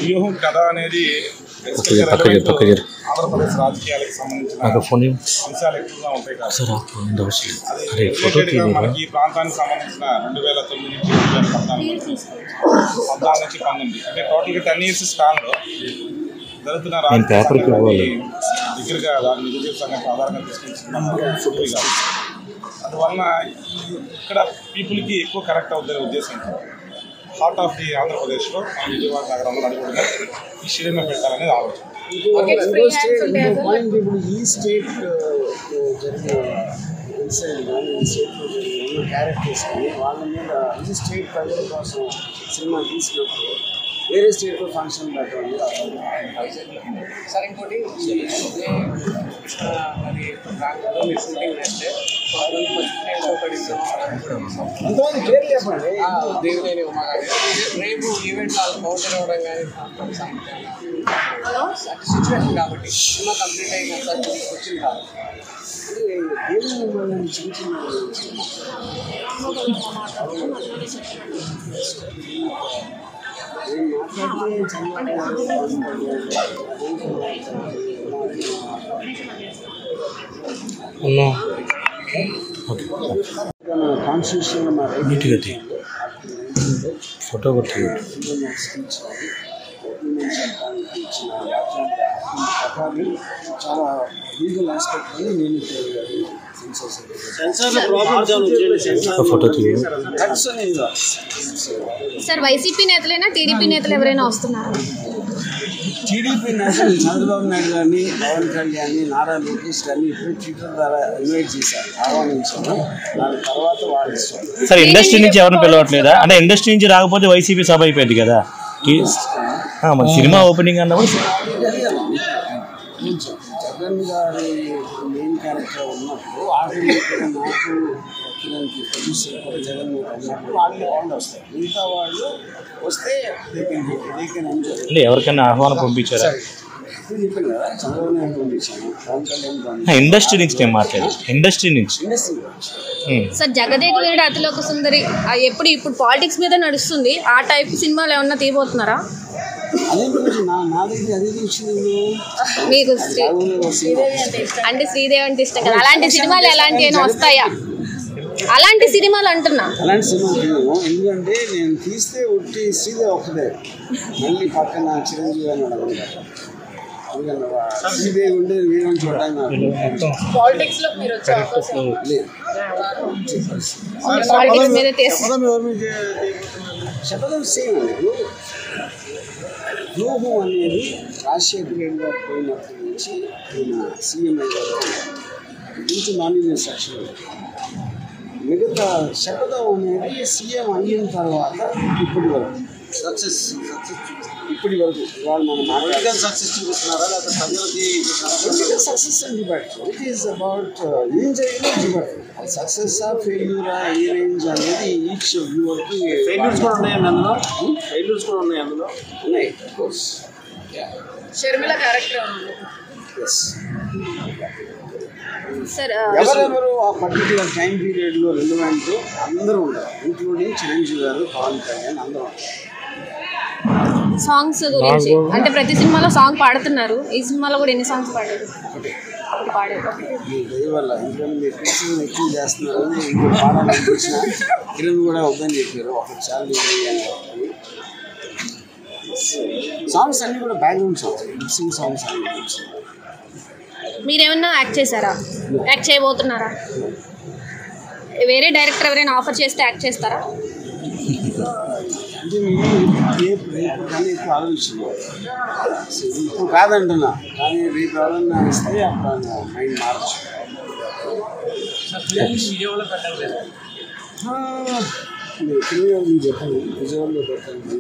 వ్యూహం కథ అనేది ఆంధ్రప్రదేశ్ రాజకీయాలకు సంబంధించిన అంశాలు ఎక్కువగా ఉంటాయి కాబట్టి మనకి ఈ ప్రాంతానికి సంబంధించిన 2009 నుంచి 2014 నుంచి 19 అంటే టోటల్గా 10 years స్పాన్లో జరుగుతున్న దగ్గరగా దాని నిజ జీవితాన్ని ఆధారంగా తీసుకొచ్చిన అందువలన ఇక్కడ పీపుల్కి ఎక్కువ కరెక్ట్ అవుతుందనే ఉద్దేశంతో హార్ట్ ఆఫ్ ది ఆంధ్రప్రదేశ్లో విజయవాడ నగరంలో నడుపుడుగా ఈ స్టేడియం పెట్టాలనేది ఆలోచన. ఈ స్టేట్ జరిగిన ఇన్సైడ్ కానీ ఈ స్టేట్లో జరిగిన క్యారెక్టర్స్ కానీ వాళ్ళ మీద ఈ స్టేట్ ప్రజల కోసం సినిమా తీసినప్పుడు వేరే స్టేట్లో ఫంక్షన్ పెట్టండి సార్. ఇంకోటి మరి ప్రాంతంలో మీరు షూటింగ్ చేస్తే అంతమంది పేరు చెప్పండి. దేవినేని ఉమాగారి రేపు ఈవెంట్ కౌంటర్ అవ్వడం కానీ సిచ్యువేషన్ కాబట్టి సినిమా కంప్లీట్ అయిన వచ్చింది కాబట్టి చిన్న చిన్న కాన్స్టిట్యూషన్ ఫోటో కొట్టి చాలా లీగల్ ఆస్పెక్ట్ అని నేను సార్ వైసీపీ నేతలైనా టీడీపీ నేతలు ఎవరైనా వస్తున్నారా? టీడీపీ నేతలు చంద్రబాబు నాయుడు గారిని, పవన్ కళ్యాణ్, నారా లోకేష్ గారిని ఇప్పుడు ట్విట్టర్ ద్వారా ఇన్వైట్ చేశారు, ఆహ్వానించారు. దాని తర్వాత వాళ్ళు సార్ ఇండస్ట్రీ నుంచి ఎవరిని పిలవట్లేదా? అంటే ఇండస్ట్రీ నుంచి రాకపోతే వైసీపీ సభ అయిపోయింది కదా మరి సినిమా ఓపెనింగ్ అన్నప్పుడు జగన్ గారి మెయిన్ క్యారెక్టర్ ఉన్నప్పుడు ఆఖరి నాకు కిరణ్కి ప్రొడ్యూసర్ కూడా జగన్ ఉన్నప్పుడు వాళ్ళు వస్తారు. మిగతా వాళ్ళు వస్తే అంటే ఎవరికైనా ఆహ్వానం పంపించారా? చెప్పాను కదా, చంద్రబాబు నాయుడు పంపించాను, పవన్ కళ్యాణ్. ఇండస్ట్రీ నుంచి నేను మాట్లాడాను. ఇండస్ట్రీ నుంచి సార్ జగదేక వీరుడు అతిలోక సుందరి ఇప్పుడు పాలిటిక్స్ మీద నడుస్తుంది. ఆ టైప్ సినిమాలు ఏమన్నా తీయబోతున్నారా? మీకు అంటే శ్రీదేవి అంటే ఇష్టం కదా, అలాంటి సినిమాలు ఎలాంటి అయినా వస్తాయా? అలాంటి సినిమాలు అంటున్నా. అలాంటి సినిమాలు ఎందుకంటే నేను తీస్తే ఒట్టి శ్రీదేవి ఒక్కదే, మళ్ళీ పక్కన చిరంజీవి అని అడగంటారు. శ్రీదేవి ఉండే వీరం చూడడానికి శపథం సేమ్ అండి. వ్యూహం అనేది రాజశేఖర రెడ్డి గారు పోయినప్పటి నుంచి ఈయన సీఎం అయ్యారు నుంచి నామినేషన్ సెక్షన్. మిగతా శపథం అనేది సీఎం అయిన తర్వాత ఇప్పటి వరకు సక్సెస్ ఇప్పటి వరకు వాళ్ళు మనం సక్సెస్ చూపిస్తున్నారా లేకపోతే ప్రజలకి సక్సెస్ అని డిబేట్. ఇట్ ఈస్ అబౌట్ ఏం చేయాలో డిబేట్. సక్సెస్ ఫెయిల్యూరా ఏ రేంజ్ అనేది ఈచ్ వ్యూవర్కి. ఫెయిల్యూర్స్ కూడా ఉన్నాయండి అందులో, ఫెయిల్యూర్స్ కూడా ఉన్నాయి అందులో ఉన్నాయి. Of course Sharmila character sir ఎవరెవరు ఆ పర్టికులర్ టైం పీరియడ్లో రిలవెంట్ అందరూ ఉంటారు, ఇంక్లూడింగ్ చిరంజీవి గారు, పవన్ కళ్యాణ్ అందరూ ఉంటారు. సాంగ్స్ గురించి అంటే ప్రతి సినిమాలో సాంగ్ పాడుతున్నారు. ఈ సినిమాలో కూడా ఎన్ని సాంగ్స్ పాడారు? వల్ల ఎందుకంటే మీరు క్రిస్టియన్ ఎక్కువ చేస్తున్నారు అని ఇంకో పాడాలనిపించిన కిరణ్ కూడా వద్దని చెప్పారు. ఒకటి చాలా సాంగ్స్ అన్నీ కూడా బ్యాక్గ్రౌండ్ సాంగ్స్, లిప్సింగ్ సాంగ్స్ అన్ని. మీరేమన్నా యాక్ట్ చేశారా? యాక్ట్ చేయబోతున్నారా? వేరే డైరెక్టర్ ఎవరైనా ఆఫర్ చేస్తే యాక్ట్ చేస్తారా? అంటే రేపు కానీ ఎక్కువ ఆలోచించాను. ఇప్పుడు కాదంటున్నా, కానీ రేపు ఎవరన్నా ఇస్తే అప్పుడు మైండ్ మార్చు. విజయవాడలో పెట్టలేదు, చెప్పండి, విజయవాడలో పెట్టండి.